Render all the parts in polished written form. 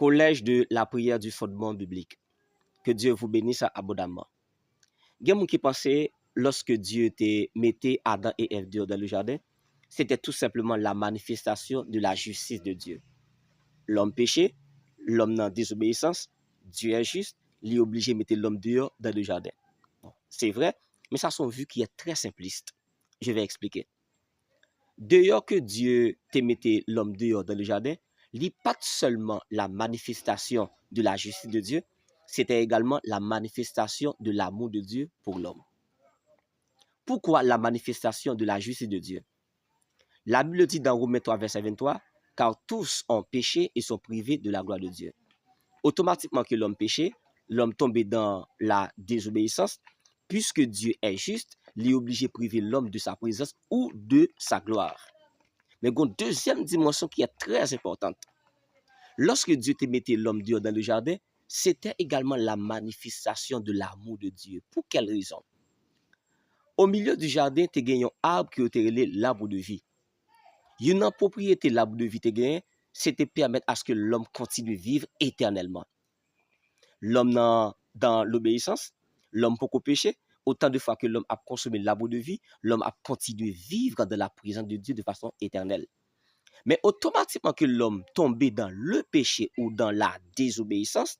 Collège de la prière du fondement biblique. Que Dieu vous bénisse abondamment. Il y a des gens qui pensaient, lorsque Dieu mettait Adam et Ève dehors dans le jardin, c'était tout simplement la manifestation de la justice de Dieu. L'homme péché, l'homme dans désobéissance, Dieu est juste, il est obligé de mettre l'homme dehors dans le jardin. Bon, c'est vrai, mais ça c'est une vue qui est très simpliste. Je vais expliquer. Dehors que Dieu te mette l'homme dehors dans le jardin, n'est pas seulement la manifestation de la justice de Dieu, c'était également la manifestation de l'amour de Dieu pour l'homme. Pourquoi la manifestation de la justice de Dieu? La Bible dit dans Romains 3, verset 23, car tous ont péché et sont privés de la gloire de Dieu. Automatiquement que l'homme péché, l'homme tombé dans la désobéissance, puisque Dieu est juste, il est obligé de priver l'homme de sa présence ou de sa gloire. Mais il y a une deuxième dimension qui est très importante. Lorsque Dieu te mettait l'homme dehors dans le jardin, c'était également la manifestation de l'amour de Dieu. Pour quelle raison? Au milieu du jardin, tu as un arbre qui est appelé l'arbre de vie. Une propriété de l'arbre de vie, c'était permettre à ce que l'homme continue de vivre éternellement. L'homme dans l'obéissance, l'homme pour pécher, autant de fois que l'homme a consommé l'arbre de vie, l'homme a continué de vivre dans la présence de Dieu de façon éternelle. Mais automatiquement que l'homme tombait dans le péché ou dans la désobéissance,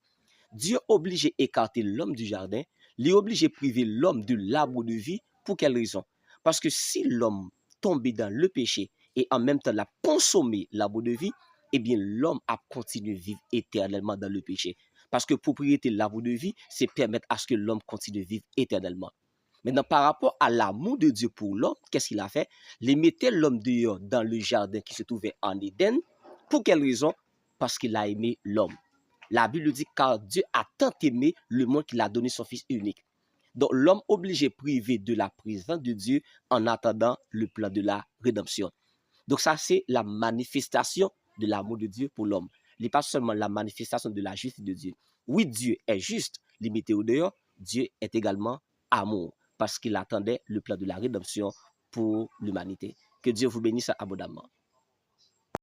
Dieu obligé d'écarter l'homme du jardin, il est obligé de priver l'homme de l'arbre de vie. Pour quelle raison? Parce que si l'homme tombait dans le péché et en même temps l'a consommé l'arbre de vie, eh bien l'homme a continué de vivre éternellement dans le péché. Parce que propriété de l'arbre de vie, c'est permettre à ce que l'homme continue de vivre éternellement. Maintenant, par rapport à l'amour de Dieu pour l'homme, qu'est-ce qu'il a fait? Il mettait l'homme dehors dans le jardin qui se trouvait en Éden. Pour quelle raison? Parce qu'il a aimé l'homme. La Bible dit car Dieu a tant aimé le monde qu'il a donné son Fils unique. Donc l'homme obligé privé de la présence de Dieu en attendant le plan de la rédemption. Donc ça c'est la manifestation de l'amour de Dieu pour l'homme. Il n'est pas seulement la manifestation de la justice de Dieu. Oui, Dieu est juste, limité au dehors, Dieu est également amour parce qu'il attendait le plan de la rédemption pour l'humanité. Que Dieu vous bénisse abondamment.